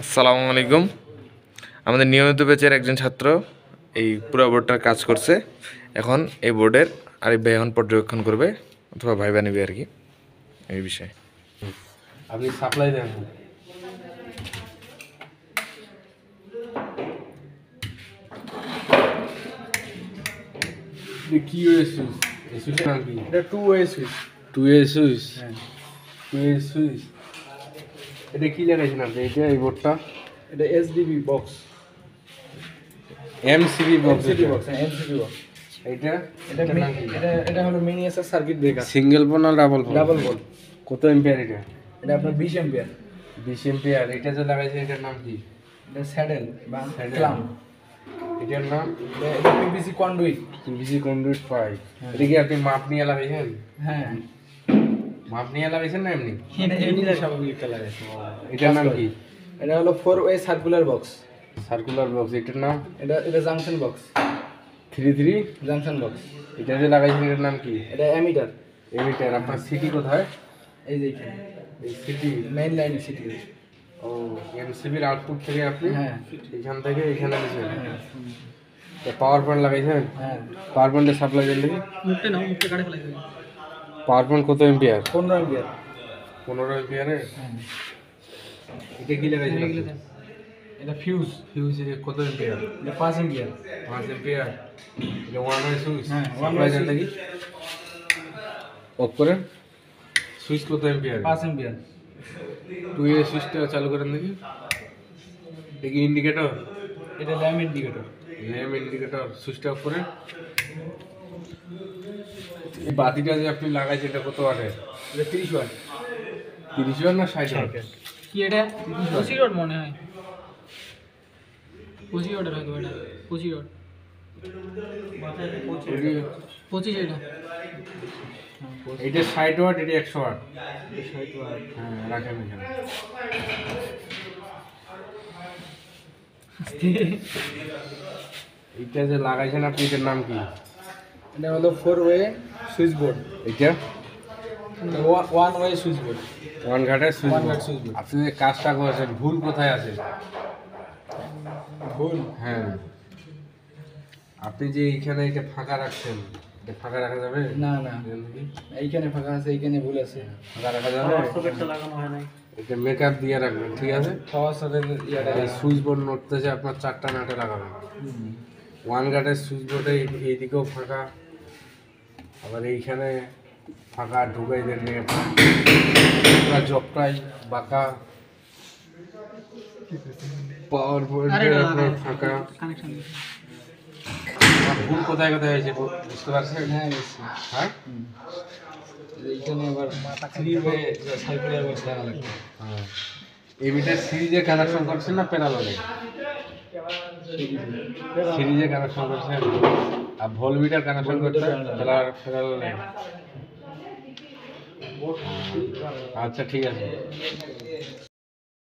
আসসালামু আলাইকুম। আমাদের নিয়মিত ব্যাচের একজন ছাত্র এই পুরো বোর্ডটার কাজ করছে। এখন এই বোর্ডের আরিফ ভাই এখন পর্যবেক্ষণ করবে অথবা ভাইবা নিবে আর কি এই বিষয়ে। আপনি সাপ্লাই দেন। কি ওয়ে সুইচ? এই সুইচের নাম কি? এটা 2 ওয়ে সুইচ। 2 way switch. হ্যাঁ 2 ওয়ে সুইচ। এটা কি লাগাইছেন আপনি? এটা এই বোর্ডটা এটা SDB box. MCB box. MCB box, হ্যাঁ এমসিবি বক্স। এটা এটা এটা হলো miniature circuit breaker. Single pole না ডাবল পোল? Double volt. কত এম্পিয়ার এটা? এটা আপনার 20 এম্পিয়ার। 20 এম্পিয়ার। এটা যে লাগাইছেন এটার নাম কি? এটা স্যাডেল বা Saddle। ক্লাম। এটার নাম এটা পিভিসি কন্ডুইট। PVC conduit 5। এটা কি আপনি মাপ নিয়ে লাগাইছেন? হ্যাঁ মাপ নিয়ে লাগাইছেন না এমনি? এটা এমনি স্বাভাবিক একটা লাগাইছে। এটার নাম কি? এটা হলো 4 way circular box. Circular box. এটার নাম এটা জাংশন বক্স। 33। Junction box. এটা যে লাগাইছেন এটার নাম কি? এটা এমিটার। এমিটার। আপনার সিটি কোথায়? এই যে এখানে এই সিটি। মেইন লাইনে সিটি। ও এমসিবির আউটপুট থেকে আপনি হ্যাঁ এখান থেকে এখানে দিয়েছেন। পাওয়ার পয়েন্ট লাগাইছেন? হ্যাঁ পাওয়ার পয়েন্টের সাপ্লাই দেন দেখি। মুখটা নাও, মুখটা কাটে ফেলাই। পাওয়ার পয়েন্ট কত এম্পিয়ার? 15 এম্পিয়ার। 15 এম্পিয়ারে। হ্যাঁ এটা কি লাগাইছেন? এটা ফিউজ। ফিউজ কত এম্পিয়ার? এটা 5 এম্পিয়ার। 5 এম্পিয়ার। এটা ওয়ান ওয়ে সুইচ। হ্যাঁ, one way সাপ্লাই দেন switch। দেখি। অফ করেন। সুইচ কত এম্পিয়ার? 5 এম্পিয়ার। 2 এর সুইচটা চালু করেন দেখি। এটা কি ইন্ডিকেটর? এটা ল্যাম্প ইন্ডিকেটর। Lamp indicator. সুইচটা অফ করেন। এই বাতিটা যে আপনি লাগাইছেন এটা কত ওয়াটের? এটা 30 ওয়াট। 30 ওয়াট না 60 ওয়াট? কি এটা 25 ওয়াট মনে হয়। 25 ওয়াটের হয়তো এটা 25 ওয়াট। 25 এটা। এটা 60 ওয়াট, এটা 100 ওয়াট। 60 ওয়াট। হ্যাঁ রাখেন এখানে। এটা যে লাগাইছেন আপনি এটার নাম কি? এটা হলো 4 ওয়ে সুইচ বোর্ড। এটা 1 ওয়ে সুইচ বোর্ড। ওয়ান ঘাটের সুইচ One বোর্ড। ঘাট সুইচ বোর্ড। আপনি যে কাজটা করেছেন ভুল কোথায় আছে? ভুল। হ্যাঁ আপনি যে এইখানে এটা ফাঁকা রাখছেন, এটা ফাঁকা রাখা যাবে? না না, দেন দেখি। এইখানে ফাঁকা আছে, এইখানে ভুল আছে। ফাঁকা রাখা যাবে? সকেটটা লাগানো হয় নাই। এটা মেকআপ দিয়ে রাখবেন, ঠিক আছে? পাওয়ার সাথে ইয়াটা এই সুইচ বোর্ড নড়তেছে, আপনার 4টা নাটে লাগাবেন। ওয়ান গার্ডের সুইচ বোর্ডে এইদিকেও ফাঁকা, আবার এইখানে ফাঁকা ঢুকাই দেন পুরা জপটাই বাঁকা। পাওয়ার আরে পয়েন্টে এটা আপনার ফাঁকা। কানেকশন দিছি। আমার ভুল কোথায় কোথায় হয়েছে বুঝতে পারছেন? হ্যাঁ গেছে। হ্যাঁ এইখানে আবার 3 ওয়ে সার্কুলার বক্স লাগা লাগবে। হ্যাঁ এই মিটার সিরিজে কানেকশন করছেন না প্যারালালে? সিরিজে কানেকশন করছেন। আর ভোল্ট মিটার কানেকশন করতে প্যারালালে। আচ্ছা ঠিক আছে।